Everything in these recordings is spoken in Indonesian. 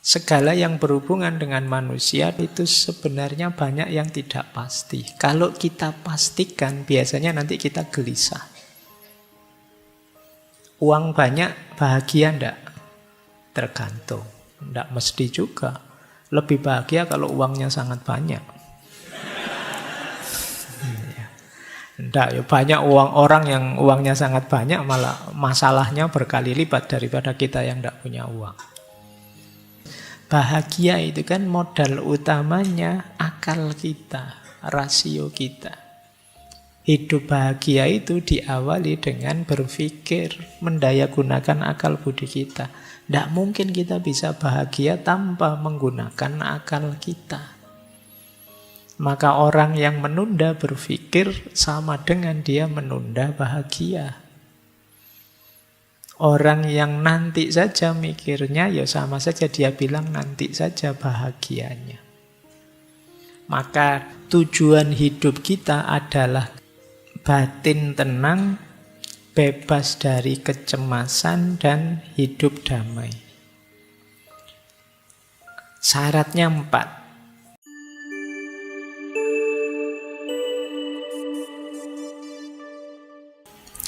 Segala yang berhubungan dengan manusia itu sebenarnya banyak yang tidak pasti. Kalau kita pastikan, biasanya nanti kita gelisah. Uang banyak, bahagia enggak? Tergantung. Enggak mesti juga. Lebih bahagia kalau uangnya sangat banyak. Enggak, ya banyak orang yang uangnya sangat banyak, malah masalahnya berkali lipat daripada kita yang enggak punya uang. Bahagia itu kan modal utamanya akal kita, rasio kita. Hidup bahagia itu diawali dengan berpikir, mendayagunakan akal budi kita. Tidak mungkin kita bisa bahagia tanpa menggunakan akal kita. Maka orang yang menunda berpikir sama dengan dia menunda bahagia. Orang yang nanti saja mikirnya, ya sama saja dia bilang nanti saja bahagianya. Maka tujuan hidup kita adalah batin tenang, bebas dari kecemasan, dan hidup damai. Syaratnya 4.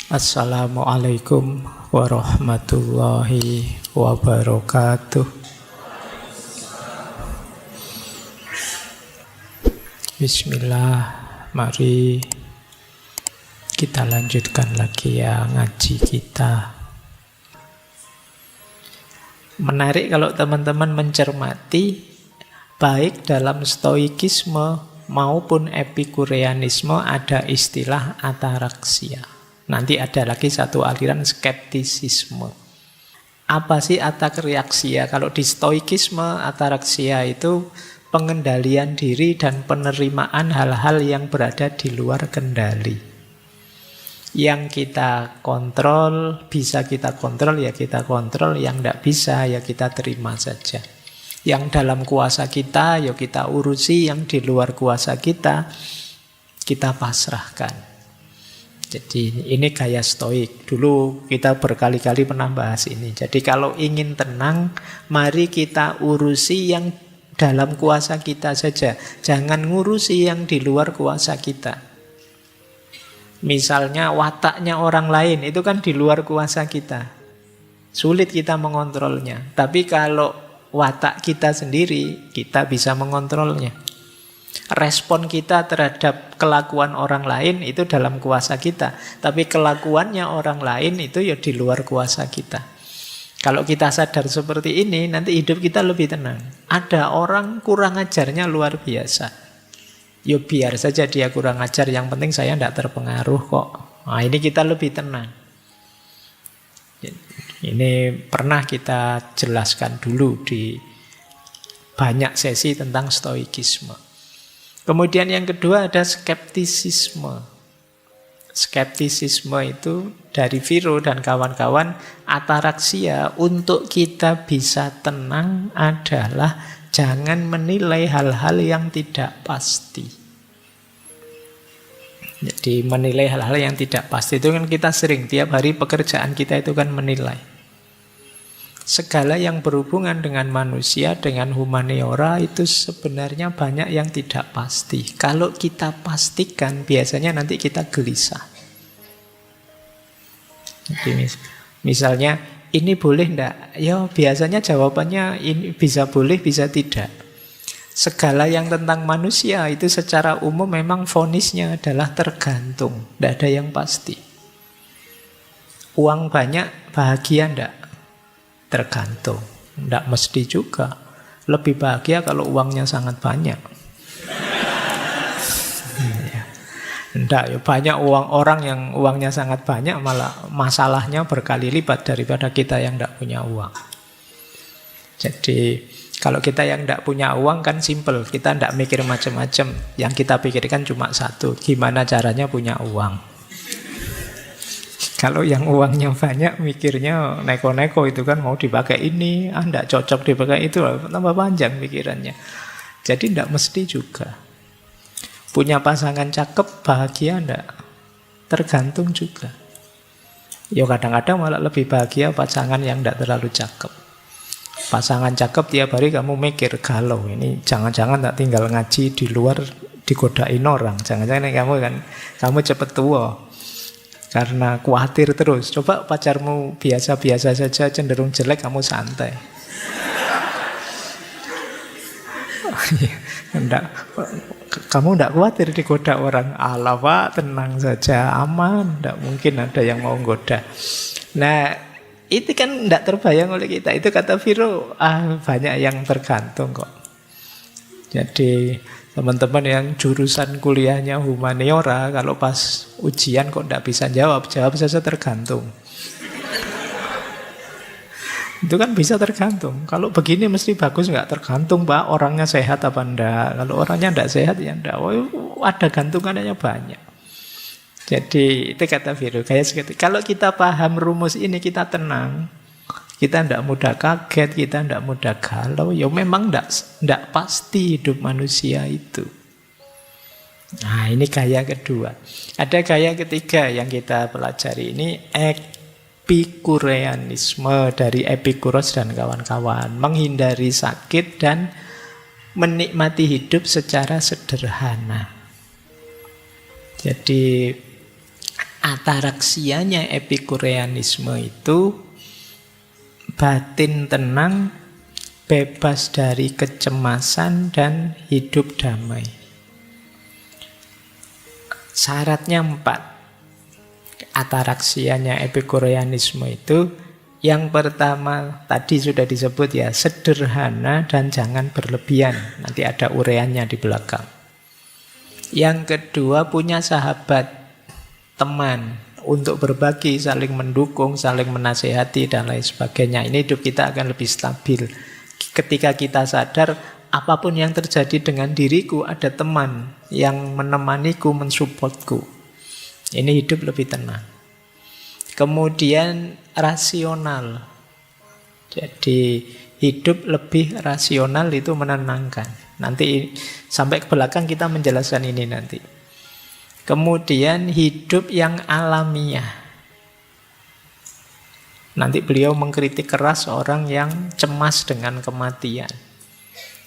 Assalamualaikum warahmatullahi wabarakatuh. Bismillah, mari kita lanjutkan lagi ya ngaji kita. Menarik kalau teman-teman mencermati, baik dalam stoikisme maupun epikureanisme ada istilah ataraksia. Nanti ada lagi satu aliran skeptisisme. Apa sih ataraksia? Kalau di stoikisme, ataraksia itu pengendalian diri dan penerimaan hal-hal yang berada di luar kendali. Yang kita kontrol, bisa kita kontrol, ya kita kontrol. Yang tidak bisa, ya kita terima saja. Yang dalam kuasa kita, ya kita urusi. Yang di luar kuasa kita pasrahkan. Jadi ini gaya stoik. Dulu kita berkali-kali pernah bahas ini. Jadi kalau ingin tenang, mari kita urusi yang dalam kuasa kita saja. Jangan ngurusi yang di luar kuasa kita. Misalnya wataknya orang lain, itu kan di luar kuasa kita. Sulit kita mengontrolnya. Tapi kalau watak kita sendiri, kita bisa mengontrolnya. Respon kita terhadap kelakuan orang lain itu dalam kuasa kita. Tapi kelakuannya orang lain itu ya di luar kuasa kita. Kalau kita sadar seperti ini, nanti hidup kita lebih tenang. Ada orang kurang ajarnya luar biasa. Ya biar saja dia kurang ajar, yang penting saya tidak terpengaruh kok. Nah, ini kita lebih tenang. Ini pernah kita jelaskan dulu di banyak sesi tentang stoikisme. Kemudian yang kedua ada skeptisisme. Skeptisisme itu dari Viro dan kawan-kawan, ataraksia untuk kita bisa tenang adalah jangan menilai hal-hal yang tidak pasti. Jadi menilai hal-hal yang tidak pasti itu kan kita sering, tiap hari pekerjaan kita itu kan menilai. Segala yang berhubungan dengan manusia, dengan humaniora itu sebenarnya banyak yang tidak pasti. Kalau kita pastikan, biasanya nanti kita gelisah. Jadi misalnya, ini boleh enggak? Ya biasanya jawabannya ini bisa boleh, bisa tidak. Segala yang tentang manusia itu secara umum memang vonisnya adalah tergantung. Tidak ada yang pasti. Uang banyak, bahagia enggak? Tergantung. Tidak mesti juga. Lebih bahagia kalau uangnya sangat banyak. Tidak, ya banyak orang yang uangnya sangat banyak, malah masalahnya berkali lipat daripada kita yang tidak punya uang. Jadi kalau kita yang tidak punya uang kan simple, kita tidak mikir macam-macam. Yang kita pikirkan cuma satu, gimana caranya punya uang. Kalau yang uangnya banyak, mikirnya neko-neko itu kan mau dipakai ini, tidak cocok dipakai itu, tambah panjang pikirannya. Jadi tidak mesti juga. Punya pasangan cakep, bahagia enggak? Tergantung juga. Ya kadang-kadang malah lebih bahagia pasangan yang tidak terlalu cakep. Pasangan cakep tiap hari kamu mikir galau. Ini jangan-jangan tak tinggal ngaji di luar digodain orang. Jangan-jangan kamu cepet tua karena khawatir terus. Coba pacarmu biasa-biasa saja, cenderung jelek, kamu santai. Kamu tidak khawatir digoda orang. Alah Pak, tenang saja, aman. Tidak mungkin ada yang mau goda. Nah, itu kan tidak terbayang oleh kita. Itu kata Viro, banyak yang tergantung kok. Jadi teman-teman yang jurusan kuliahnya humaniora, kalau pas ujian kok tidak bisa jawab saja tergantung. Itu kan bisa tergantung. Kalau begini mesti bagus, nggak tergantung Pak, orangnya sehat apa enggak. Kalau orangnya enggak sehat ya enggak. Oh, ada gantungannya banyak. Jadi itu kata Viro, kayak seperti kalau kita paham rumus ini, kita tenang. Kita tidak mudah kaget, kita tidak mudah galau. Ya memang tidak pasti hidup manusia itu. Nah, ini gaya kedua. Ada gaya ketiga yang kita pelajari ini, Epikureanisme dari Epikuros dan kawan-kawan. Menghindari sakit dan menikmati hidup secara sederhana. Jadi ataraksianya Epikureanisme itu batin tenang, bebas dari kecemasan, dan hidup damai. Syaratnya 4. Ataraksianya Epikureanisme itu, yang pertama tadi sudah disebut ya, sederhana dan jangan berlebihan. Nanti ada uraiannya di belakang. Yang kedua, punya sahabat, teman untuk berbagi, saling mendukung, saling menasehati, dan lain sebagainya. Ini hidup kita akan lebih stabil. Ketika kita sadar, apapun yang terjadi dengan diriku, ada teman yang menemaniku, mensupportku. Ini hidup lebih tenang. Kemudian rasional. Jadi hidup lebih rasional itu menenangkan. Nanti sampai ke belakang kita menjelaskan ini nanti. Kemudian hidup yang alamiah. Nanti beliau mengkritik keras orang yang cemas dengan kematian.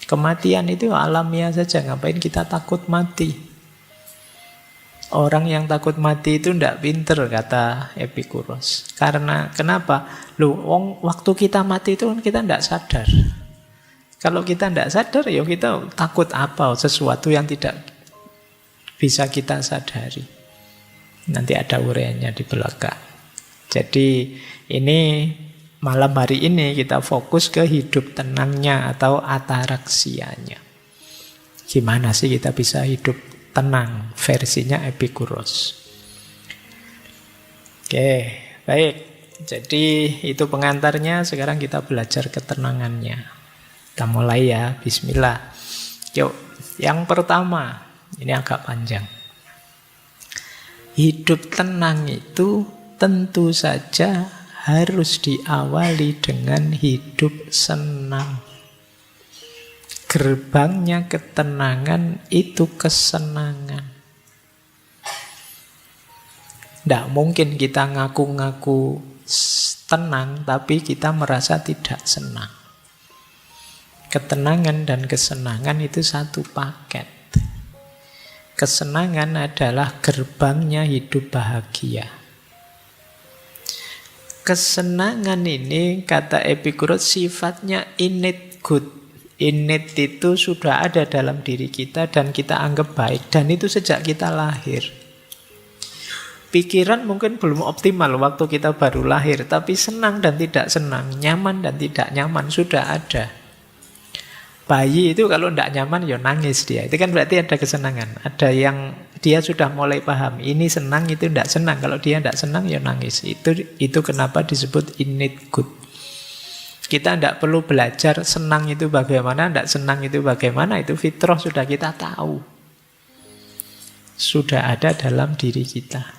Kematian itu alamiah saja, ngapain kita takut mati? Orang yang takut mati itu tidak pinter, kata Epikuros. Karena kenapa? Waktu kita mati itu kita tidak sadar. Kalau kita tidak sadar, ya kita takut apa? Sesuatu yang tidak bisa kita sadari. Nanti ada uraiannya di belakang. Jadi ini malam hari ini kita fokus ke hidup tenangnya atau ataraksianya. Gimana sih kita bisa hidup tenang versinya Epikuros. Oke, baik. Jadi itu pengantarnya. Sekarang kita belajar ketenangannya. Kita mulai ya. Bismillah. Yuk, yang pertama, ini agak panjang. Hidup tenang itu tentu saja harus diawali dengan hidup senang. Gerbangnya ketenangan itu kesenangan. Tidak mungkin kita ngaku-ngaku tenang tapi kita merasa tidak senang. Ketenangan dan kesenangan itu satu paket. Kesenangan adalah gerbangnya hidup bahagia. Kesenangan ini, kata Epikuros, sifatnya innate good. Innate itu sudah ada dalam diri kita dan kita anggap baik. Dan itu sejak kita lahir. Pikiran mungkin belum optimal waktu kita baru lahir, tapi senang dan tidak senang, nyaman dan tidak nyaman sudah ada. Bayi itu kalau tidak nyaman ya nangis dia. Itu kan berarti ada kesenangan. Ada yang dia sudah mulai paham. Ini senang, itu tidak senang. Kalau dia tidak senang ya nangis. Itu kenapa disebut innate good. Kita tidak perlu belajar senang itu bagaimana, tidak senang itu bagaimana. Itu fitrah sudah kita tahu. Sudah ada dalam diri kita.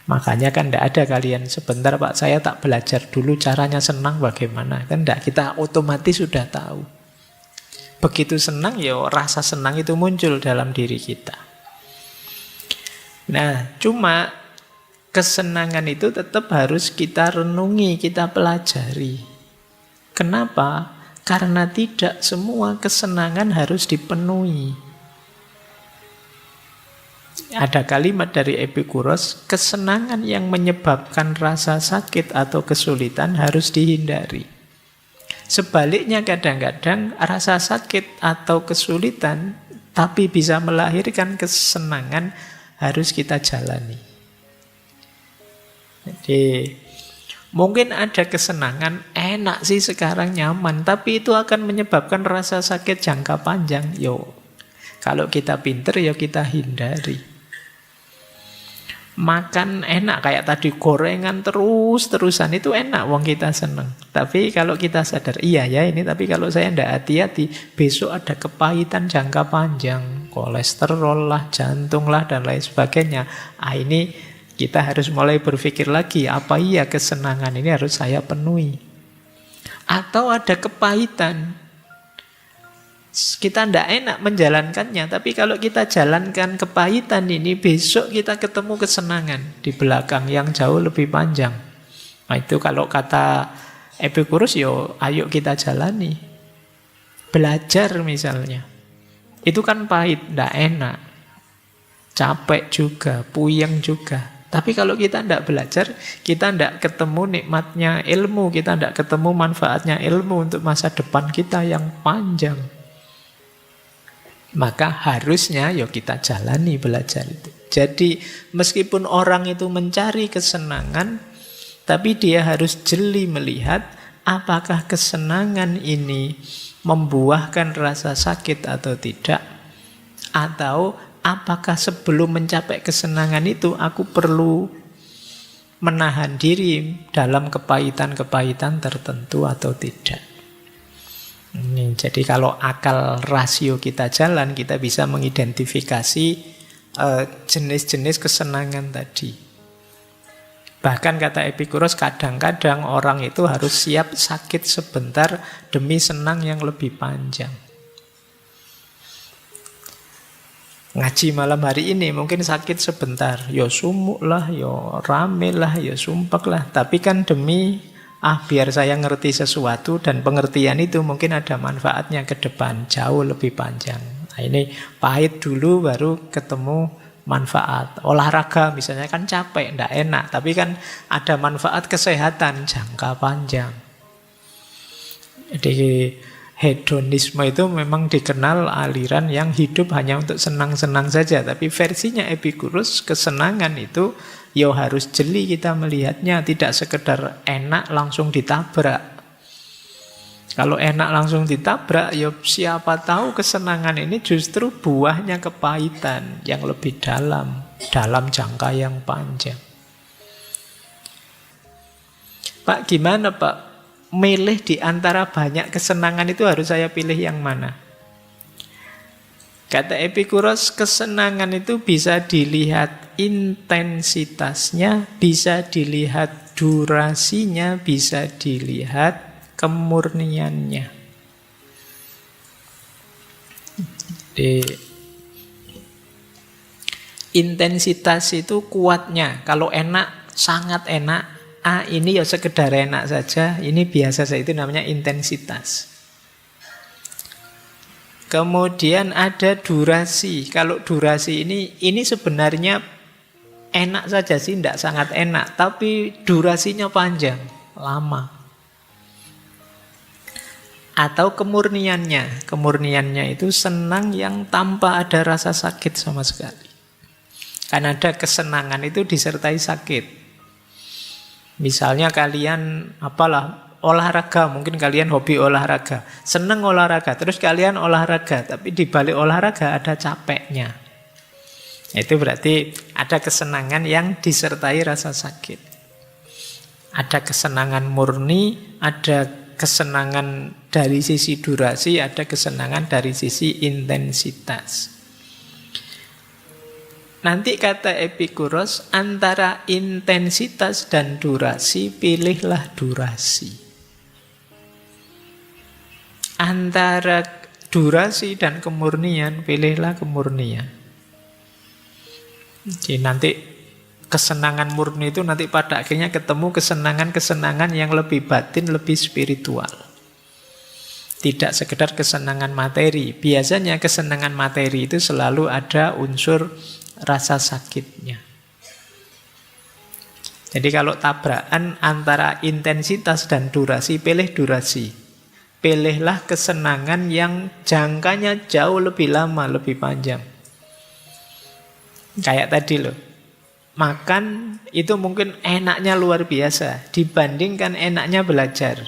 Makanya kan tidak ada kalian sebentar Pak, saya tak belajar dulu caranya senang bagaimana. Kan tidak, kita otomatis sudah tahu. Begitu senang ya rasa senang itu muncul dalam diri kita. Nah, cuma kesenangan itu tetap harus kita renungi, kita pelajari. Kenapa? Karena tidak semua kesenangan harus dipenuhi. Ada kalimat dari Epikuros, kesenangan yang menyebabkan rasa sakit atau kesulitan harus dihindari. Sebaliknya kadang-kadang rasa sakit atau kesulitan tapi bisa melahirkan kesenangan harus kita jalani. Jadi mungkin ada kesenangan, enak sih sekarang nyaman, tapi itu akan menyebabkan rasa sakit jangka panjang. Kalau kita pinter ya kita hindari. Makan enak kayak tadi gorengan terus-terusan itu enak, wong kita seneng. Tapi kalau kita sadar, iya ya ini, tapi kalau saya tidak hati-hati, besok ada kepahitan jangka panjang, kolesterol lah, jantung lah, dan lain sebagainya. Ini kita harus mulai berpikir lagi, apa iya kesenangan ini harus saya penuhi? Atau ada kepahitan, kita tidak enak menjalankannya, tapi kalau kita jalankan kepahitan ini, besok kita ketemu kesenangan di belakang yang jauh lebih panjang. Nah itu kalau kata Epikuros, ayo kita jalani. Belajar misalnya, itu kan pahit, tidak enak, capek juga, puyeng juga. Tapi kalau kita tidak belajar, kita tidak ketemu nikmatnya ilmu, kita tidak ketemu manfaatnya ilmu untuk masa depan kita yang panjang. Maka harusnya kita jalani belajar itu. Jadi meskipun orang itu mencari kesenangan, tapi dia harus jeli melihat apakah kesenangan ini membuahkan rasa sakit atau tidak. Atau apakah sebelum mencapai kesenangan itu aku perlu menahan diri dalam kepahitan-kepahitan tertentu atau tidak. Jadi kalau akal rasio kita jalan, kita bisa mengidentifikasi jenis-jenis kesenangan tadi. Bahkan kata Epikuros, kadang-kadang orang itu harus siap sakit sebentar demi senang yang lebih panjang. Ngaji malam hari ini mungkin sakit sebentar, sumuk lah, rame lah, sumpek lah. Tapi kan demi biar saya ngerti sesuatu, dan pengertian itu mungkin ada manfaatnya ke depan, jauh lebih panjang. Nah, ini pahit dulu baru ketemu manfaat. Olahraga misalnya kan capek, tidak enak, tapi kan ada manfaat kesehatan jangka panjang. Jadi hedonisme itu memang dikenal aliran yang hidup hanya untuk senang-senang saja. Tapi versinya Epikuros, kesenangan itu harus jeli kita melihatnya, tidak sekedar enak langsung ditabrak. Kalau enak langsung ditabrak, siapa tahu kesenangan ini justru buahnya kepahitan yang lebih dalam jangka yang panjang. Pak, gimana Pak? Milih di antara banyak kesenangan itu harus saya pilih yang mana? Kata Epikuros, kesenangan itu bisa dilihat intensitasnya, bisa dilihat durasinya, bisa dilihat kemurniannya. Jadi, intensitas itu kuatnya. Kalau enak, sangat enak. Ini sekedar enak saja, ini biasa saja, itu namanya intensitas. Kemudian ada durasi. Kalau durasi ini sebenarnya enak saja sih, tidak sangat enak, tapi durasinya panjang, lama. Atau kemurniannya. Kemurniannya itu senang yang tanpa ada rasa sakit sama sekali. Kan ada kesenangan itu disertai sakit. Misalnya kalian olahraga, mungkin kalian hobi olahraga, seneng olahraga, terus kalian olahraga, tapi di balik olahraga ada capeknya. Itu berarti ada kesenangan yang disertai rasa sakit. Ada kesenangan murni, ada kesenangan dari sisi durasi, ada kesenangan dari sisi intensitas. Nanti kata Epikuros, antara intensitas dan durasi, pilihlah durasi. Antara durasi dan kemurnian, pilihlah kemurnian. Jadi nanti kesenangan murni itu nanti pada akhirnya ketemu kesenangan-kesenangan yang lebih batin, lebih spiritual. Tidak sekedar kesenangan materi. Biasanya kesenangan materi itu selalu ada unsur rasa sakitnya. Jadi kalau tabrakan antara intensitas dan durasi, pilih durasi. Pilihlah kesenangan yang jangkanya jauh lebih lama, lebih panjang. Kayak tadi loh, makan itu mungkin enaknya luar biasa dibandingkan enaknya belajar.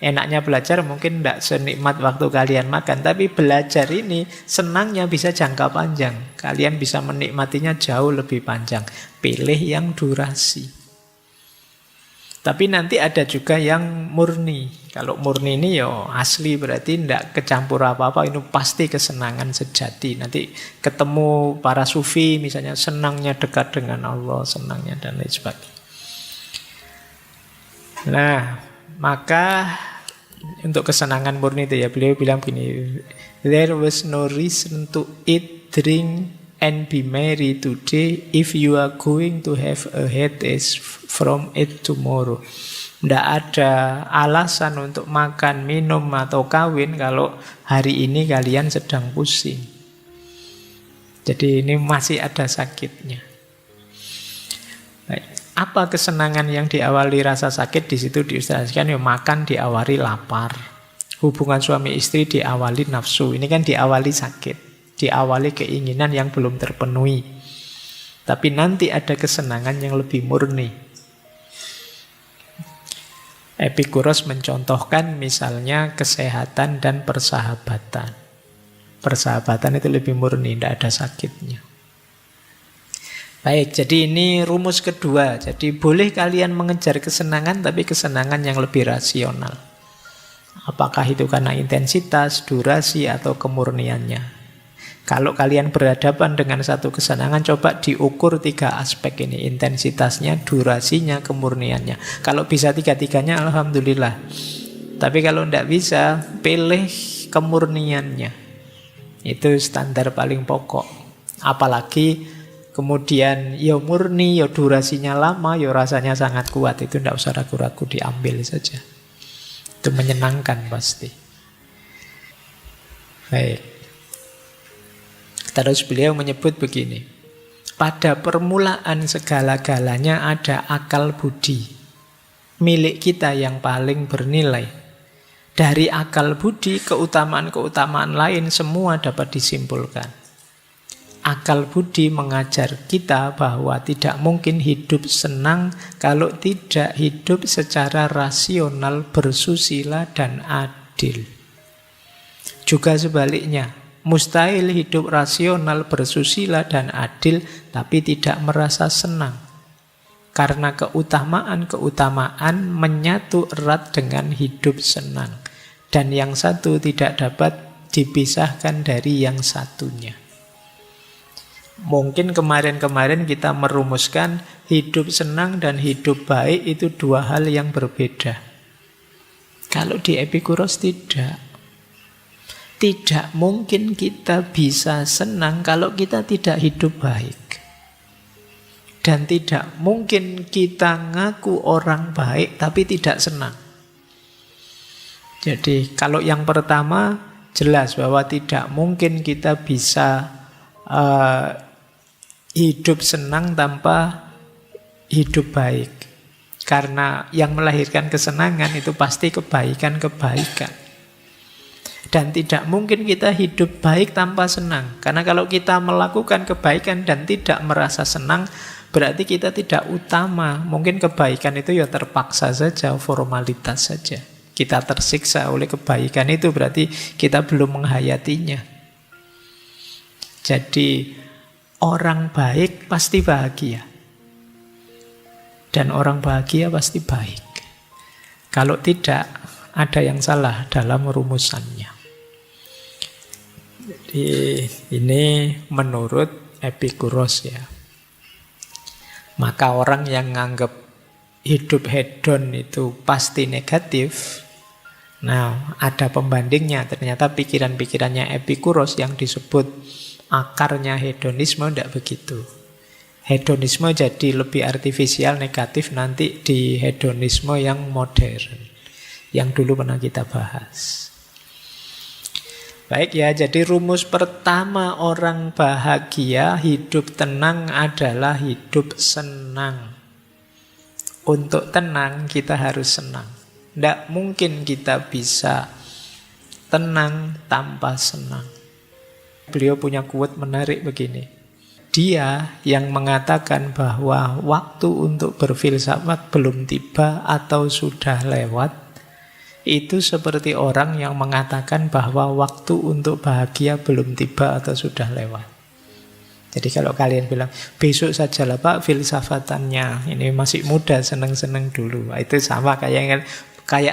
Enaknya belajar mungkin tidak senikmat waktu kalian makan, tapi belajar ini senangnya bisa jangka panjang. Kalian bisa menikmatinya jauh lebih panjang. Pilih yang durasi. Tapi nanti ada juga yang murni. Kalau murni ini ya asli, berarti tidak kecampur apa-apa. Ini pasti kesenangan sejati. Nanti ketemu para sufi misalnya, senangnya dekat dengan Allah, senangnya dan lain sebagainya. Nah, maka untuk kesenangan murni itu ya, beliau bilang begini, there was no reason to eat, drink, and be merry today if you are going to have a headache from it tomorrow. Tidak ada alasan untuk makan, minum, atau kawin kalau hari ini kalian sedang pusing. Jadi ini masih ada sakitnya. Baik. Apa kesenangan yang diawali rasa sakit? Di situ diilustrasikan, ya makan diawali lapar. Hubungan suami istri diawali nafsu. Ini kan diawali sakit. Diawali keinginan yang belum terpenuhi. Tapi nanti ada kesenangan yang lebih murni. Epikuros mencontohkan misalnya kesehatan dan persahabatan. Persahabatan itu lebih murni, tidak ada sakitnya. Baik, jadi ini rumus kedua. Jadi boleh kalian mengejar kesenangan, tapi kesenangan yang lebih rasional. Apakah itu karena intensitas, durasi, atau kemurniannya? Kalau kalian berhadapan dengan satu kesenangan, coba diukur 3 aspek ini. Intensitasnya, durasinya, kemurniannya. Kalau bisa 3-3-nya, alhamdulillah. Tapi kalau tidak bisa, pilih kemurniannya. Itu standar paling pokok. Apalagi kemudian ya murni, ya durasinya lama, ya rasanya sangat kuat. Itu tidak usah ragu-ragu, diambil saja. Itu menyenangkan pasti. Baik. Terus beliau menyebut begini, pada permulaan segala-galanya ada akal budi, milik kita yang paling bernilai. Dari akal budi, keutamaan-keutamaan lain semua dapat disimpulkan. Akal budi mengajar kita bahwa tidak mungkin hidup senang kalau tidak hidup secara rasional, bersusila, dan adil. Juga sebaliknya, mustahil hidup rasional, bersusila, dan adil, tapi tidak merasa senang. Karena keutamaan-keutamaan menyatu erat dengan hidup senang. Dan yang satu tidak dapat dipisahkan dari yang satunya. Mungkin kemarin-kemarin kita merumuskan hidup senang dan hidup baik itu 2 hal yang berbeda. Kalau di Epikuros tidak. Tidak mungkin kita bisa senang kalau kita tidak hidup baik. Dan tidak mungkin kita ngaku orang baik tapi tidak senang. Jadi kalau yang pertama jelas bahwa tidak mungkin kita bisa hidup senang tanpa hidup baik. Karena yang melahirkan kesenangan itu pasti kebaikan-kebaikan. Dan tidak mungkin kita hidup baik tanpa senang. Karena kalau kita melakukan kebaikan dan tidak merasa senang, berarti kita tidak utama. Mungkin kebaikan itu ya terpaksa saja, formalitas saja. Kita tersiksa oleh kebaikan itu, berarti kita belum menghayatinya. Jadi orang baik pasti bahagia. Dan orang bahagia pasti baik. Kalau tidak, ada yang salah dalam rumusannya. Jadi ini menurut Epikuros ya. Maka orang yang nganggap hidup hedon itu pasti negatif, nah ada pembandingnya. Ternyata pikiran-pikirannya Epikuros yang disebut akarnya hedonisme tidak begitu. Hedonisme jadi lebih artifisial, negatif nanti di hedonisme yang modern, yang dulu pernah kita bahas. Baik ya, jadi rumus pertama orang bahagia, hidup tenang adalah hidup senang. Untuk tenang kita harus senang. Tidak mungkin kita bisa tenang tanpa senang. Beliau punya quote menarik begini. Dia yang mengatakan bahwa waktu untuk berfilsafat belum tiba atau sudah lewat, itu seperti orang yang mengatakan bahwa waktu untuk bahagia belum tiba atau sudah lewat. Jadi kalau kalian bilang, besok sajalah Pak filsafatannya, ini masih muda, seneng-seneng dulu. Itu sama kayak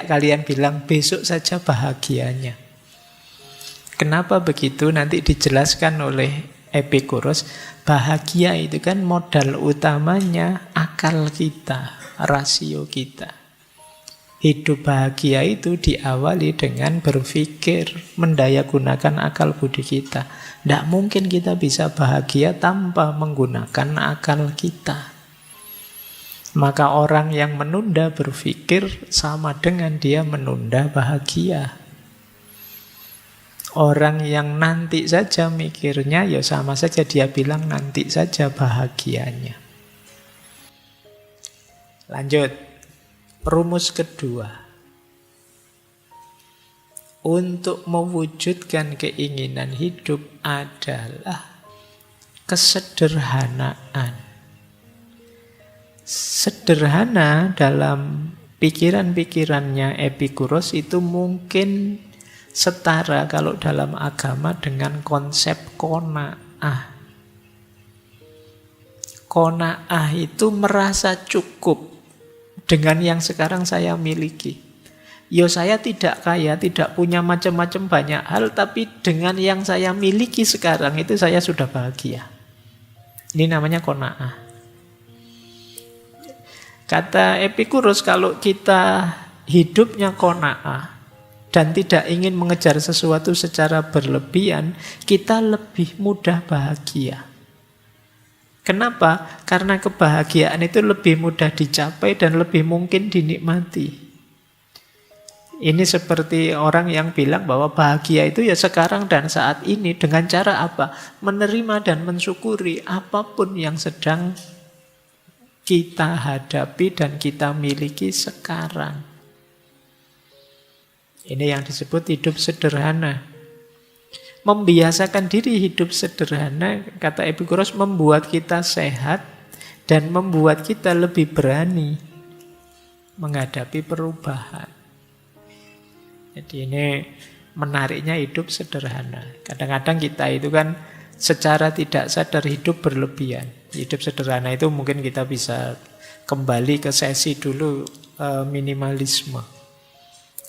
kalian bilang, besok saja bahagianya. Kenapa begitu? Nanti dijelaskan oleh Epikuros. Bahagia itu kan modal utamanya akal kita, rasio kita. Hidup bahagia itu diawali dengan berpikir, mendayagunakan akal budi kita. Tidak mungkin kita bisa bahagia tanpa menggunakan akal kita. Maka orang yang menunda berpikir sama dengan dia menunda bahagia. Orang yang nanti saja mikirnya, ya sama saja dia bilang nanti saja bahagianya. Lanjut. Rumus kedua, untuk mewujudkan keinginan hidup adalah kesederhanaan. Sederhana dalam pikiran-pikirannya Epikuros itu mungkin setara kalau dalam agama dengan konsep qanaah. Qanaah itu merasa cukup dengan yang sekarang saya miliki. Yo saya tidak kaya, tidak punya macam-macam banyak hal, tapi dengan yang saya miliki sekarang itu saya sudah bahagia. Ini namanya qanaah. Kata Epikuros, kalau kita hidupnya qanaah dan tidak ingin mengejar sesuatu secara berlebihan, kita lebih mudah bahagia. Kenapa? Karena kebahagiaan itu lebih mudah dicapai dan lebih mungkin dinikmati. Ini seperti orang yang bilang bahwa bahagia itu ya sekarang dan saat ini. Dengan cara apa? Menerima dan mensyukuri apapun yang sedang kita hadapi dan kita miliki sekarang. Ini yang disebut hidup sederhana. Membiasakan diri hidup sederhana, kata Epikuros, membuat kita sehat dan membuat kita lebih berani menghadapi perubahan. Jadi ini menariknya hidup sederhana. Kadang-kadang kita itu kan secara tidak sadar hidup berlebihan. Hidup sederhana itu mungkin kita bisa kembali ke sesi dulu minimalisme.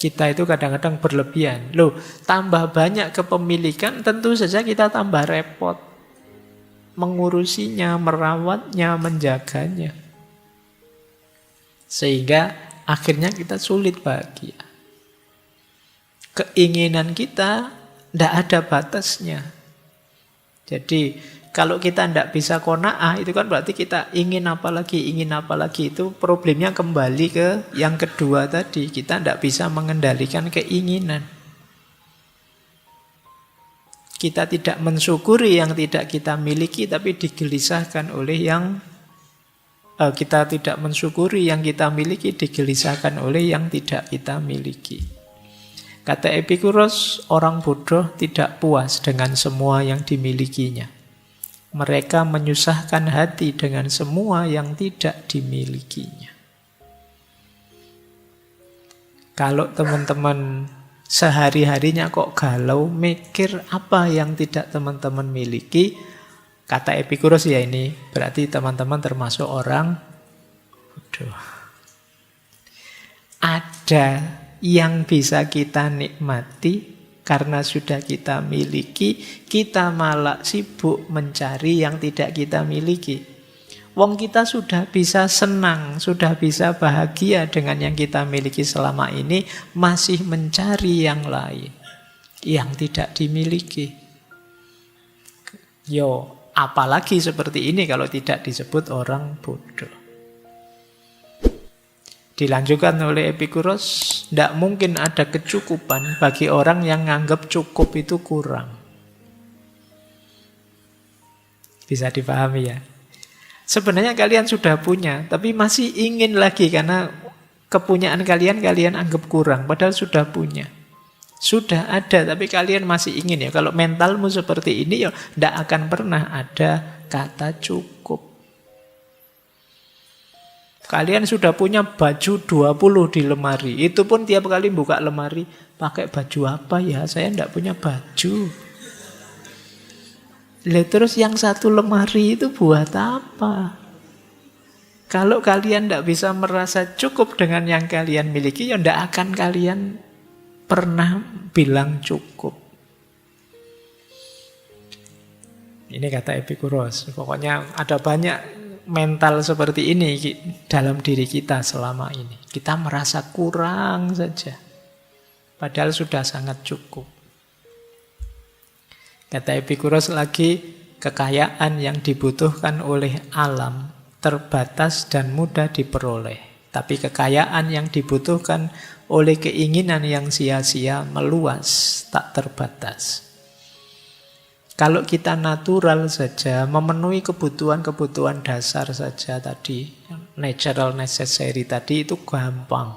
Kita itu kadang-kadang berlebihan. Loh, tambah banyak kepemilikan, tentu saja kita tambah repot. Mengurusinya, merawatnya, menjaganya. Sehingga akhirnya kita sulit bahagia. Keinginan kita tidak ada batasnya. Jadi kalau kita tidak bisa qanaah, itu kan berarti kita ingin apa lagi. Itu problemnya kembali ke yang kedua tadi. Kita tidak bisa mengendalikan keinginan. Kita tidak mensyukuri yang tidak kita miliki, tapi digelisahkan oleh yang kita tidak mensyukuri yang kita miliki, digelisahkan oleh yang tidak kita miliki. Kata Epikuros, orang bodoh tidak puas dengan semua yang dimilikinya. Mereka menyusahkan hati dengan semua yang tidak dimilikinya. Kalau teman-teman sehari-harinya kok galau, mikir apa yang tidak teman-teman miliki, kata Epikuros ya ini, berarti teman-teman termasuk orang bodoh. Ada yang bisa kita nikmati, karena sudah kita miliki, kita malah sibuk mencari yang tidak kita miliki. Wong kita sudah bisa senang, sudah bisa bahagia dengan yang kita miliki selama ini, masih mencari yang lain, yang tidak dimiliki. Yo, apalagi seperti ini kalau tidak disebut orang bodoh. Dilanjutkan oleh Epikuros, tidak mungkin ada kecukupan bagi orang yang nganggap cukup itu kurang. Bisa dipahami ya? Sebenarnya kalian sudah punya, tapi masih ingin lagi karena kepunyaan kalian anggap kurang, padahal sudah punya. Sudah ada, tapi kalian masih ingin ya. Kalau mentalmu seperti ini, ya tidak akan pernah ada kata cukup. Kalian sudah punya baju 20 di lemari. Itu pun tiap kali buka lemari, pakai baju apa ya? Saya tidak punya baju. Lihat terus yang satu lemari itu buat apa? Kalau kalian tidak bisa merasa cukup dengan yang kalian miliki, ya tidak akan kalian pernah bilang cukup. Ini kata Epikuros. Pokoknya ada banyak mental seperti ini dalam diri kita selama ini. Kita merasa kurang saja, padahal sudah sangat cukup. Kata Epikuros lagi, kekayaan yang dibutuhkan oleh alam terbatas dan mudah diperoleh. Tapi kekayaan yang dibutuhkan oleh keinginan yang sia-sia meluas, tak terbatas. Kalau kita natural saja, memenuhi kebutuhan-kebutuhan dasar saja tadi, natural necessary tadi, itu gampang.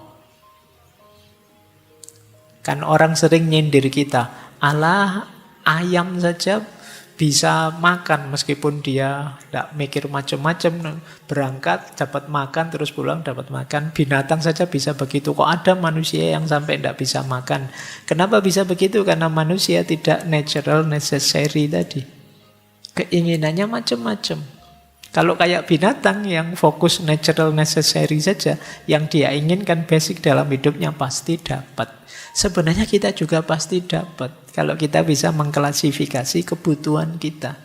Kan orang sering nyindir kita, alah ayam saja bisa makan meskipun dia tidak mikir macam-macam, berangkat dapat makan terus pulang dapat makan. Binatang saja bisa begitu, kok ada manusia yang sampai tidak bisa makan? Kenapa bisa begitu? Karena manusia tidak natural necessary tadi, keinginannya macam-macam. Kalau kayak binatang yang fokus natural necessary saja, yang dia inginkan basic dalam hidupnya pasti dapat. Sebenarnya kita juga pasti dapat kalau kita bisa mengklasifikasi kebutuhan kita.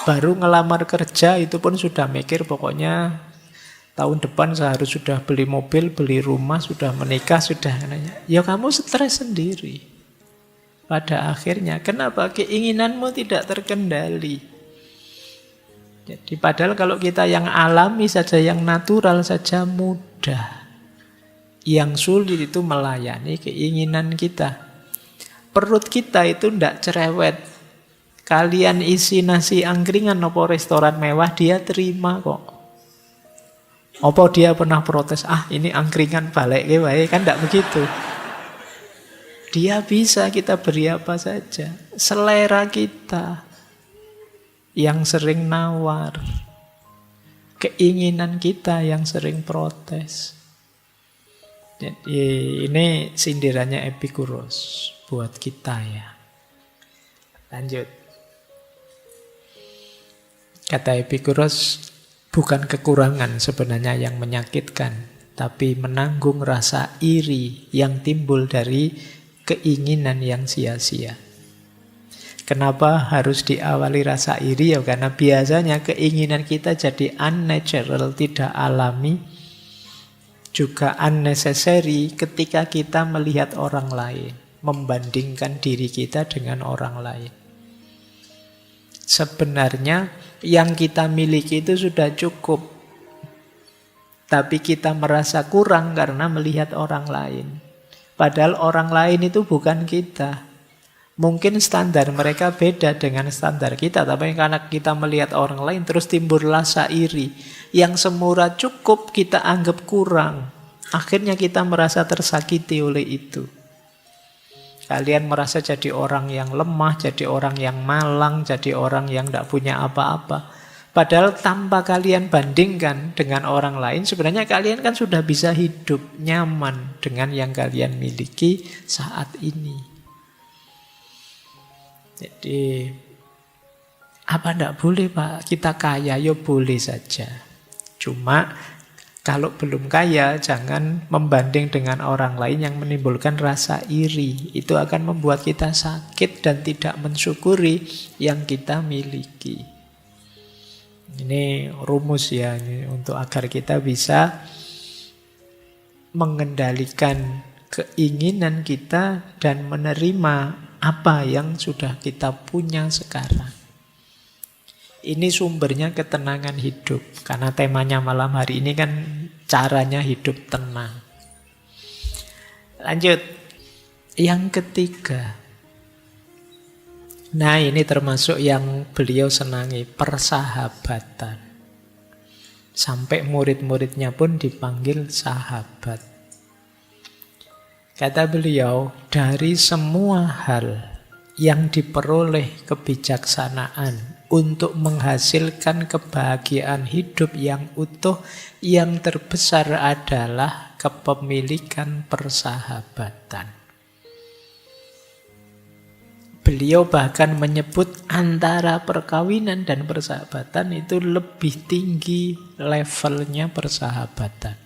Baru ngelamar kerja itu pun sudah mikir pokoknya tahun depan saya harus sudah beli mobil, beli rumah, sudah menikah, sudah. Ya kamu stres sendiri. Pada akhirnya, kenapa? Keinginanmu tidak terkendali. Jadi padahal kalau kita yang alami saja, yang natural saja mudah. Yang sulit itu melayani keinginan kita. Perut kita itu tidak cerewet. Kalian isi nasi angkringan atau restoran mewah, dia terima kok. Apa dia pernah protes, ini angkringan balik wae, kan tidak begitu. Dia bisa, kita beri apa saja. Selera kita yang sering nawar, keinginan kita yang sering protes. Jadi ini sindirannya Epikuros buat kita ya. Lanjut. Kata Epikuros, bukan kekurangan sebenarnya yang menyakitkan, tapi menanggung rasa iri yang timbul dari keinginan yang sia-sia. Kenapa harus diawali rasa iri? Ya karena biasanya keinginan kita jadi unnatural, tidak alami, juga unnecessary ketika kita melihat orang lain, membandingkan diri kita dengan orang lain. Sebenarnya yang kita miliki itu sudah cukup, tapi kita merasa kurang karena melihat orang lain. Padahal orang lain itu bukan kita. Mungkin standar mereka beda dengan standar kita, tapi karena kita melihat orang lain terus timbul rasa iri. Yang semula cukup kita anggap kurang. Akhirnya kita merasa tersakiti oleh itu. Kalian merasa jadi orang yang lemah, jadi orang yang malang, jadi orang yang tidak punya apa-apa. Padahal tanpa kalian bandingkan dengan orang lain, sebenarnya kalian kan sudah bisa hidup nyaman dengan yang kalian miliki saat ini. Jadi, apa tidak boleh Pak? Kita kaya, ya boleh saja. Cuma, kalau belum kaya, jangan membanding dengan orang lain yang menimbulkan rasa iri. Itu akan membuat kita sakit dan tidak mensyukuri yang kita miliki. Ini rumus ya, ini untuk agar kita bisa mengendalikan keinginan kita dan menerima apa yang sudah kita punya sekarang. Ini sumbernya ketenangan hidup. Karena temanya malam hari ini kan caranya hidup tenang. Lanjut. Yang ketiga. Nah, ini termasuk yang beliau senangi, persahabatan. Sampai murid-muridnya pun dipanggil sahabat. Kata beliau, dari semua hal yang diperoleh kebijaksanaan untuk menghasilkan kebahagiaan hidup yang utuh, yang terbesar adalah kepemilikan persahabatan. Beliau bahkan menyebut antara perkawinan dan persahabatan itu lebih tinggi levelnya persahabatan.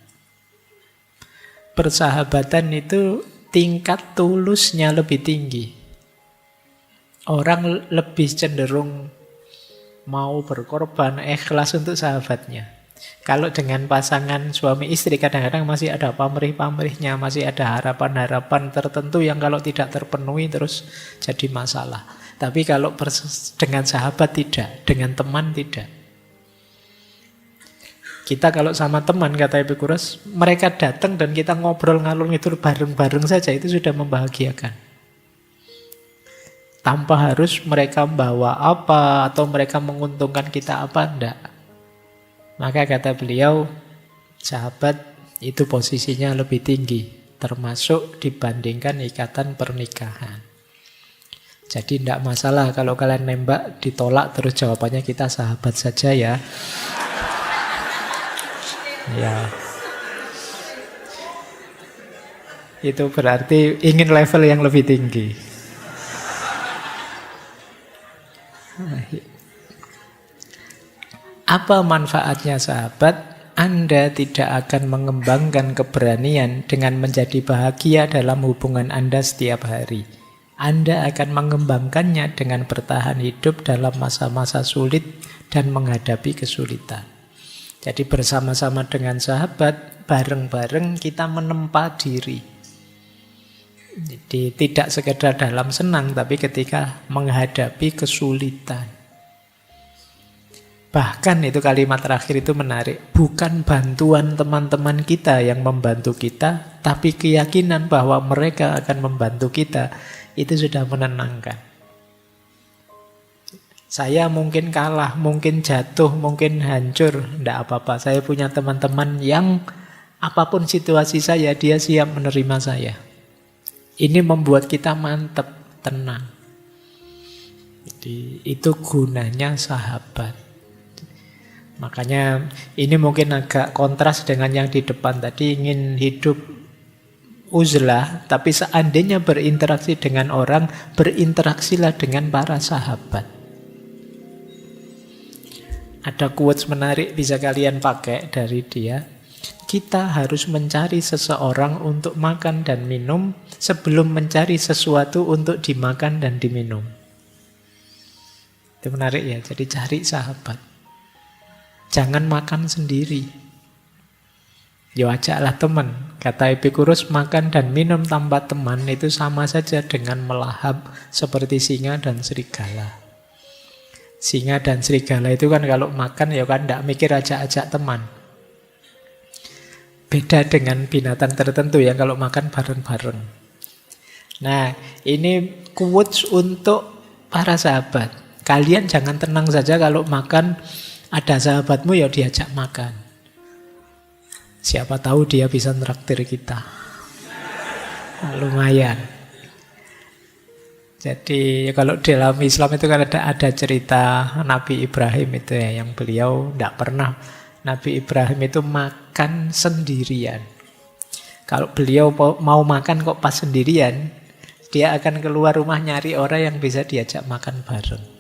Persahabatan itu tingkat tulusnya lebih tinggi. Orang lebih cenderung mau berkorban, ikhlas untuk sahabatnya. Kalau dengan pasangan suami istri kadang-kadang masih ada pamrih-pamrihnya, masih ada harapan-harapan tertentu yang kalau tidak terpenuhi terus jadi masalah. Tapi kalau dengan sahabat tidak, dengan teman tidak. Kita kalau sama teman, kata Epikuros, mereka datang dan kita ngobrol ngalur ngidul bareng-bareng saja, itu sudah membahagiakan. Tanpa harus mereka bawa apa atau mereka menguntungkan kita apa, enggak. Maka kata beliau, sahabat itu posisinya lebih tinggi, termasuk dibandingkan ikatan pernikahan. Jadi tidak masalah kalau kalian nembak ditolak terus jawabannya kita sahabat saja ya. Ya. Itu berarti ingin level yang lebih tinggi. Apa manfaatnya sahabat? Anda tidak akan mengembangkan keberanian dengan menjadi bahagia dalam hubungan Anda setiap hari. Anda akan mengembangkannya dengan bertahan hidup dalam masa-masa sulit dan menghadapi kesulitan. Jadi bersama-sama dengan sahabat, bareng-bareng kita menempa diri. Jadi tidak sekedar dalam senang, tapi ketika menghadapi kesulitan. Bahkan itu kalimat terakhir itu menarik. Bukan bantuan teman-teman kita yang membantu kita, tapi keyakinan bahwa mereka akan membantu kita, itu sudah menenangkan. Saya mungkin kalah, mungkin jatuh, mungkin hancur, tidak apa-apa. Saya punya teman-teman yang apapun situasi saya, dia siap menerima saya. Ini membuat kita mantap, tenang. Jadi itu gunanya sahabat. Makanya ini mungkin agak kontras dengan yang di depan tadi, ingin hidup uzlah, tapi seandainya berinteraksi dengan orang, berinteraksilah dengan para sahabat. Ada quotes menarik bisa kalian pakai dari dia. Kita harus mencari seseorang untuk makan dan minum sebelum mencari sesuatu untuk dimakan dan diminum. Itu menarik ya, jadi cari sahabat. Jangan makan sendiri. Ya ajaklah teman. Kata Epikuros, makan dan minum tanpa teman itu sama saja dengan melahap seperti singa dan serigala. Singa dan serigala itu kan kalau makan ya kan tidak mikir ajak-ajak teman. Beda dengan binatang tertentu ya kalau makan bareng-bareng. Nah, ini quotes untuk para sahabat. Kalian jangan tenang saja kalau makan ada sahabatmu ya diajak makan. Siapa tahu dia bisa nraktir kita. Lumayan. Jadi kalau dalam Islam itu kan ada cerita Nabi Ibrahim itu ya, yang beliau tidak pernah, Nabi Ibrahim itu makan sendirian. Kalau beliau mau makan kok pas sendirian, dia akan keluar rumah nyari orang yang bisa diajak makan bareng.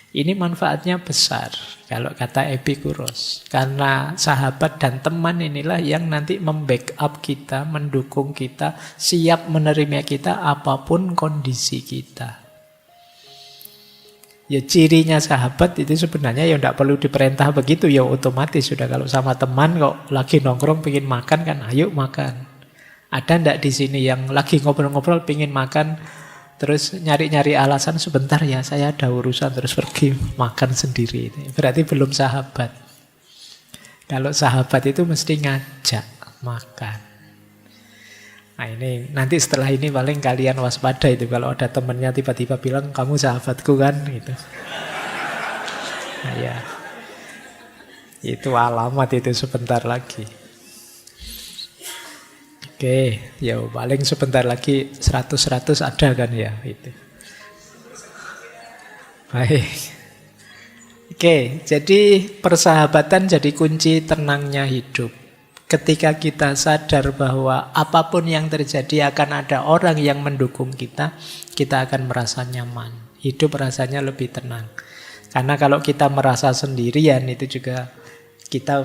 Ini manfaatnya besar kalau kata Epikuros. Karena sahabat dan teman inilah yang nanti membackup kita, mendukung kita, siap menerima kita apapun kondisi kita. Ya cirinya sahabat itu sebenarnya ya tidak perlu diperintah begitu, ya otomatis sudah. Kalau sama teman kok lagi nongkrong pengen makan kan, ayo makan. Ada ndak di sini yang lagi ngobrol-ngobrol pengen makan, terus nyari-nyari alasan sebentar ya, saya ada urusan, terus pergi makan sendiri. Berarti belum sahabat. Kalau sahabat itu mesti ngajak makan. Nah ini, nanti setelah ini paling kalian waspada itu. Kalau ada temennya tiba-tiba bilang, kamu sahabatku kan? Gitu. Nah ya, itu alamat itu sebentar lagi. Oke, ya paling sebentar lagi 100-100 ada kan ya itu. Baik. Oke, jadi persahabatan jadi kunci tenangnya hidup. Ketika kita sadar bahwa apapun yang terjadi akan ada orang yang mendukung kita, kita akan merasa nyaman. Hidup rasanya lebih tenang. Karena kalau kita merasa sendirian itu juga kita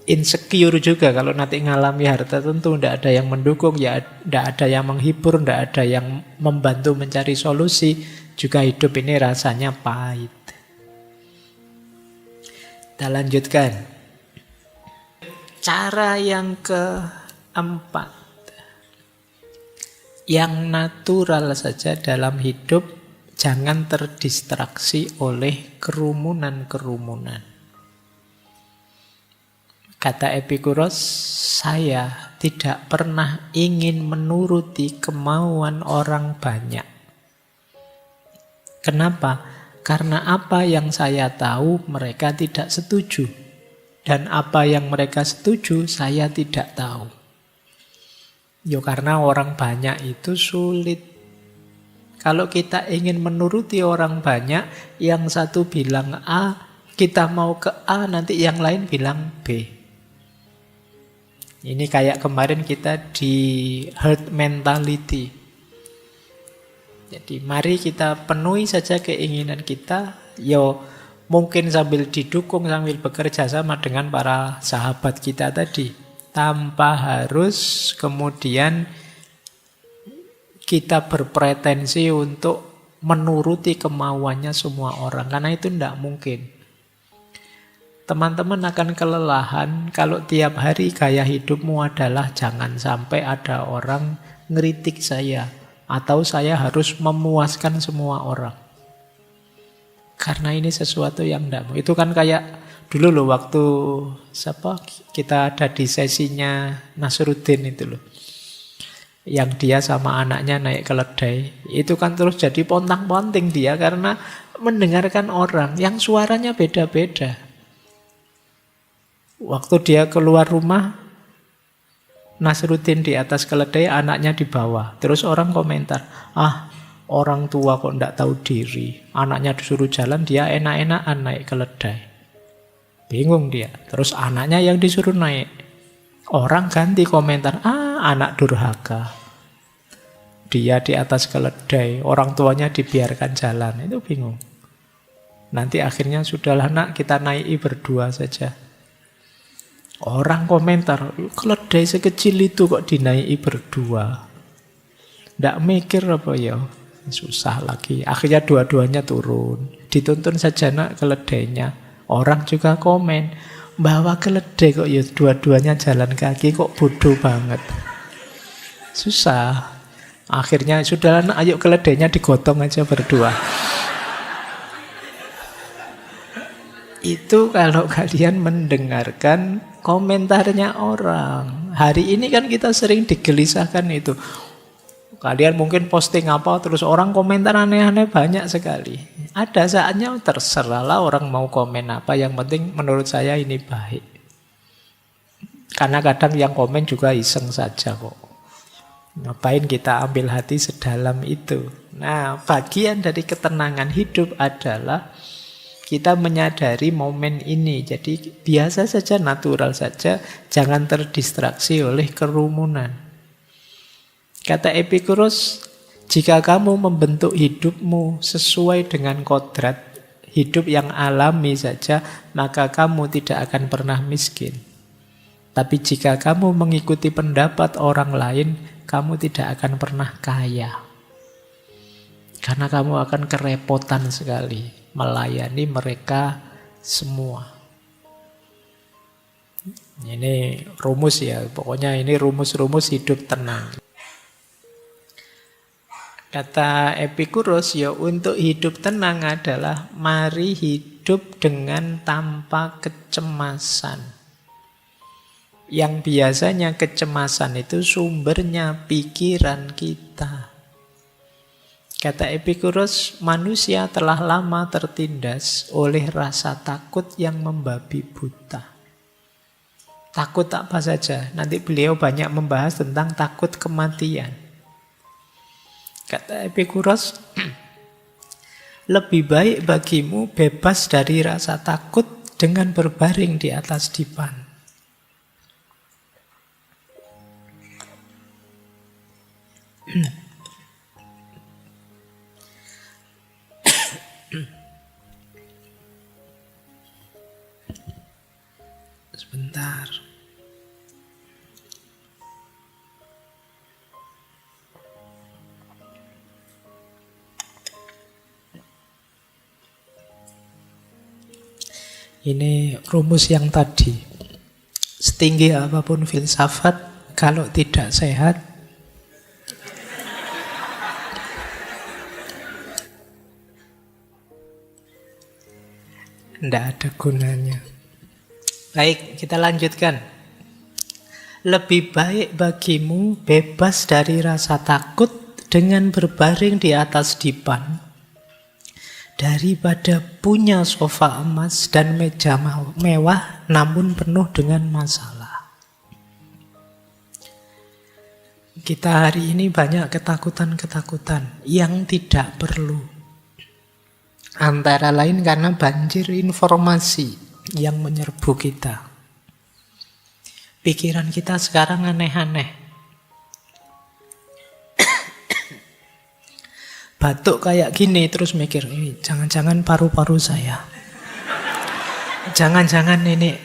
insecure juga. Kalau nanti ngalami harta tentu tidak ada yang mendukung, ya tidak ada yang menghibur, tidak ada yang membantu mencari solusi. Juga hidup ini rasanya pahit. Kita lanjutkan. Cara yang keempat, yang natural saja dalam hidup, jangan terdistraksi oleh kerumunan-kerumunan. Kata Epikuros, saya tidak pernah ingin menuruti kemauan orang banyak. Kenapa? Karena apa yang saya tahu mereka tidak setuju. Dan apa yang mereka setuju saya tidak tahu. Karena orang banyak itu sulit. Kalau kita ingin menuruti orang banyak, yang satu bilang A, kita mau ke A, nanti yang lain bilang B. Ini kayak kemarin kita di herd mentality. Jadi mari kita penuhi saja keinginan kita. Mungkin sambil didukung, sambil bekerja sama dengan para sahabat kita tadi. Tanpa harus kemudian kita berpretensi untuk menuruti kemauannya semua orang. Karena itu tidak mungkin. Teman-teman akan kelelahan kalau tiap hari gaya hidupmu adalah jangan sampai ada orang ngeritik saya. Atau saya harus memuaskan semua orang. Karena ini sesuatu yang tidak mau. Itu kan kayak dulu loh waktu kita ada di sesinya Nasruddin itu loh. Yang dia sama anaknya naik keledai. Itu kan terus jadi pontang-ponting dia karena mendengarkan orang yang suaranya beda-beda. Waktu dia keluar rumah, Nasruddin di atas keledai, anaknya di bawah. Terus orang komentar, orang tua kok tidak tahu diri. Anaknya disuruh jalan, dia enak-enakan naik keledai. Bingung dia. Terus anaknya yang disuruh naik. Orang ganti komentar, anak durhaka. Dia di atas keledai, orang tuanya dibiarkan jalan. Itu bingung. Nanti akhirnya sudahlah nak, kita naiki berdua saja. Orang komentar, keledai sekecil itu kok dinaiki berdua. Tidak mikir apa ya? Susah lagi. Akhirnya dua-duanya turun. Dituntun saja nak keledainya. Orang juga komen, bawa keledai kok ya dua-duanya jalan kaki, kok bodoh banget. Susah. Akhirnya sudah nak, ayo keledainya digotong aja berdua. Itu kalau kalian mendengarkan komentarnya orang. Hari ini kan kita sering digelisahkan itu. Kalian mungkin posting apa, terus orang komentar aneh-aneh banyak sekali. Ada saatnya terserahlah orang mau komen apa, yang penting menurut saya ini baik. Karena kadang yang komen juga iseng saja kok. Ngapain kita ambil hati sedalam itu? Nah, bagian dari ketenangan hidup adalah kita menyadari momen ini. Jadi biasa saja, natural saja, jangan terdistraksi oleh kerumunan. Kata Epikuros, jika kamu membentuk hidupmu sesuai dengan kodrat hidup yang alami saja, maka kamu tidak akan pernah miskin. Tapi jika kamu mengikuti pendapat orang lain, kamu tidak akan pernah kaya. Karena kamu akan kerepotan sekali melayani mereka semua. Ini rumus ya, pokoknya ini rumus-rumus hidup tenang. Kata Epikuros, ya untuk hidup tenang adalah mari hidup dengan tanpa kecemasan. Yang biasanya kecemasan itu sumbernya pikiran kita. Kata Epikuros, manusia telah lama tertindas oleh rasa takut yang membabi buta. Takut apa saja. Nanti beliau banyak membahas tentang takut kematian. Kata Epikuros, lebih baik bagimu bebas dari rasa takut dengan berbaring di atas dipan. Sebentar. Ini rumus yang tadi. Setinggi apapun filsafat, kalau tidak sehat, tidak ada gunanya. Baik, kita lanjutkan. Lebih baik bagimu bebas dari rasa takut dengan berbaring di atas dipan daripada punya sofa emas dan meja mewah namun penuh dengan masalah. Kita hari ini banyak ketakutan-ketakutan yang tidak perlu. Antara lain karena banjir informasi yang menyerbu kita. Pikiran kita sekarang aneh-aneh. Batuk kayak gini terus mikir, jangan-jangan paru-paru saya. Jangan-jangan ini,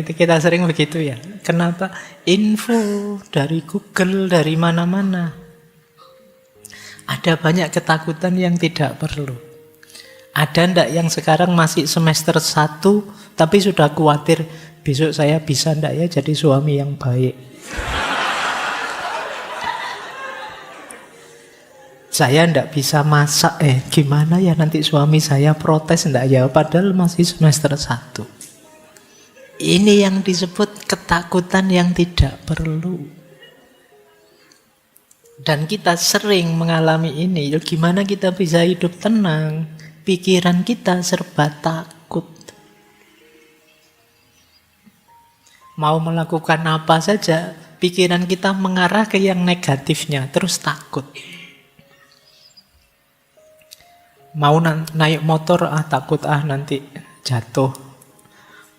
kita sering begitu ya. Kenapa? Info dari Google, dari mana-mana. Ada banyak ketakutan yang tidak perlu. Ada ndak yang sekarang masih semester 1 tapi sudah khawatir besok saya bisa ndak ya jadi suami yang baik. Saya ndak bisa masak, gimana ya nanti suami saya protes ndak ya, padahal masih semester 1. Ini yang disebut ketakutan yang tidak perlu. Dan kita sering mengalami ini, gimana kita bisa hidup tenang? Pikiran kita serba takut. Mau melakukan apa saja, pikiran kita mengarah ke yang negatifnya, terus takut. Mau naik motor, takut nanti jatuh.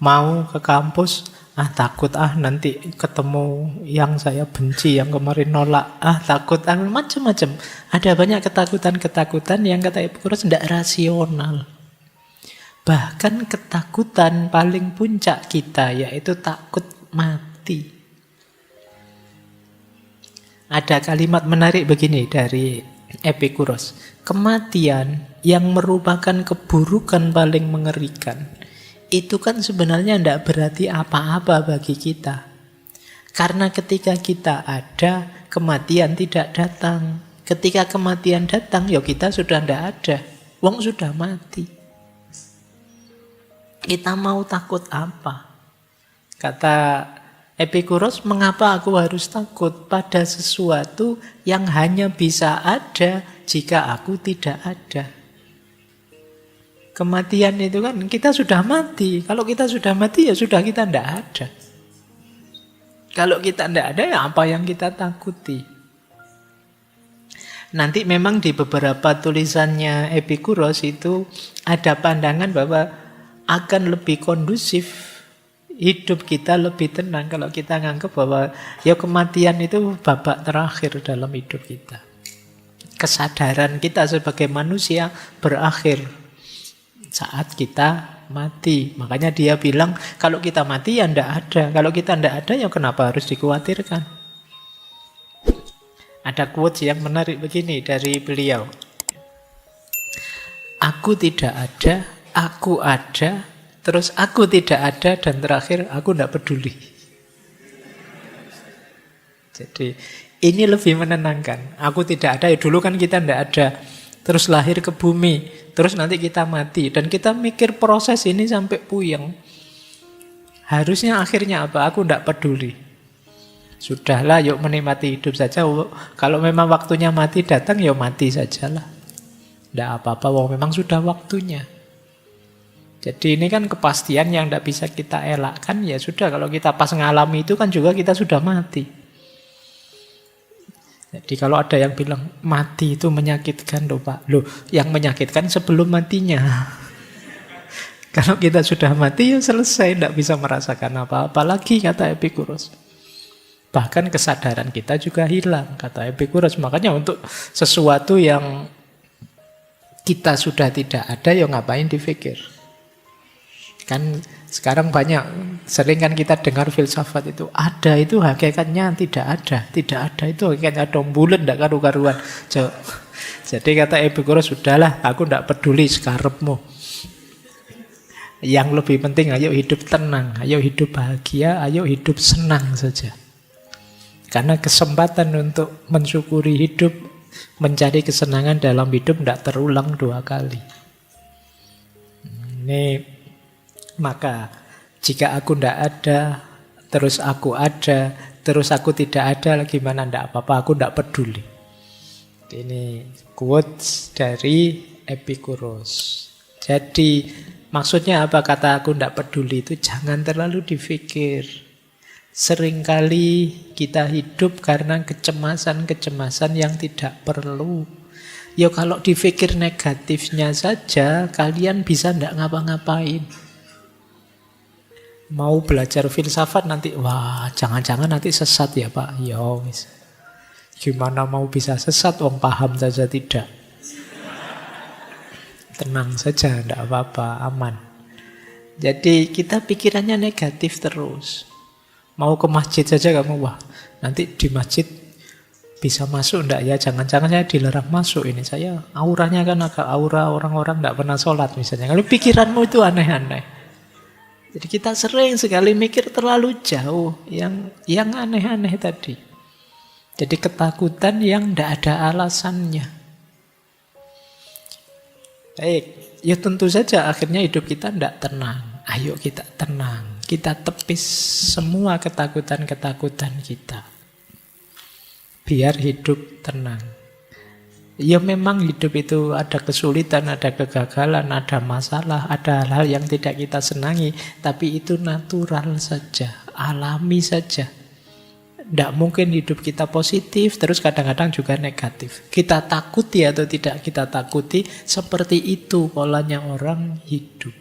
Mau ke kampus, takut nanti ketemu yang saya benci, yang kemarin nolak, takut, macam-macam. Ada banyak ketakutan-ketakutan yang kata Epikuros tidak rasional. Bahkan ketakutan paling puncak kita yaitu takut mati. Ada kalimat menarik begini dari Epikuros. Kematian yang merupakan keburukan paling mengerikan itu kan sebenarnya tidak berarti apa-apa bagi kita. Karena ketika kita ada, kematian tidak datang. Ketika kematian datang, ya kita sudah tidak ada. Wong sudah mati. Kita mau takut apa? Kata Epikuros, mengapa aku harus takut pada sesuatu yang hanya bisa ada jika aku tidak ada? Kematian itu kan kita sudah mati. Kalau kita sudah mati ya sudah kita tidak ada. Kalau kita tidak ada ya apa yang kita takuti? Nanti memang di beberapa tulisannya Epikuros itu ada pandangan bahwa akan lebih kondusif hidup kita, lebih tenang kalau kita nganggap bahwa ya kematian itu babak terakhir dalam hidup kita. Kesadaran kita sebagai manusia berakhir saat kita mati. Makanya dia bilang kalau kita mati ya ndak ada. Kalau kita ndak ada ya kenapa harus dikhawatirkan? Ada quotes yang menarik begini dari beliau. Aku tidak ada, aku ada, terus aku tidak ada, dan terakhir aku ndak peduli. Jadi ini lebih menenangkan. Aku tidak ada, ya dulu kan kita tidak ada. Terus lahir ke bumi, terus nanti kita mati. Dan kita mikir proses ini sampai puyeng. Harusnya akhirnya apa? Aku tidak peduli. Sudahlah, yuk menikmati hidup saja. Kalau memang waktunya mati datang, ya mati sajalah. Tidak apa-apa, memang sudah waktunya. Jadi ini kan kepastian yang tidak bisa kita elakkan. Ya sudah, kalau kita pas ngalami itu kan juga kita sudah mati. Jadi kalau ada yang bilang mati itu menyakitkan loh Pak. Loh, yang menyakitkan sebelum matinya. Kalau kita sudah mati ya selesai, tidak bisa merasakan apa-apa lagi, kata Epicurus. Bahkan kesadaran kita juga hilang, kata Epicurus. Makanya untuk sesuatu yang kita sudah tidak ada, ya ngapain dipikir. Kan sekarang banyak, sering kan kita dengar filsafat itu, ada itu hakikatnya tidak ada, tidak ada itu hakikatnya ada, bulan tidak karu-karuan. Jadi kata Epicurus, sudahlah, aku tidak peduli sekarepmu. Yang lebih penting, ayo hidup tenang, ayo hidup bahagia, ayo hidup senang saja. Karena kesempatan untuk mensyukuri hidup, mencari kesenangan dalam hidup tidak terulang 2 kali. Ini maka jika aku tidak ada, terus aku ada, terus aku tidak ada, gimana tidak apa-apa, aku tidak peduli. Ini quotes dari Epicurus. Jadi maksudnya apa kata aku tidak peduli itu? Jangan terlalu dipikir. Seringkali kita hidup karena kecemasan-kecemasan yang tidak perlu. Ya kalau dipikir negatifnya saja, kalian bisa tidak ngapa-ngapain. Mau belajar filsafat nanti, wah jangan-jangan nanti sesat ya Pak. Ya wis. Gimana mau bisa sesat, wong paham saja tidak. Tenang saja, tidak apa-apa, aman. Jadi kita pikirannya negatif terus. Mau ke masjid saja kamu, wah nanti di masjid bisa masuk enggak ya, jangan-jangan saya dilarang masuk ini, saya auranya kan agak aura orang-orang enggak pernah sholat misalnya. Kalau pikiranmu itu aneh-aneh. Jadi kita sering sekali mikir terlalu jauh yang aneh-aneh tadi. Jadi ketakutan yang enggak ada alasannya. Baik, ya tentu saja akhirnya hidup kita enggak tenang. Ayo kita tenang. Kita tepis semua ketakutan-ketakutan kita. Biar hidup tenang. Ya memang hidup itu ada kesulitan, ada kegagalan, ada masalah, ada hal-hal yang tidak kita senangi. Tapi itu natural saja, alami saja. Tidak mungkin hidup kita positif, terus kadang-kadang juga negatif. Kita takuti atau tidak kita takuti, seperti itu polanya orang hidup.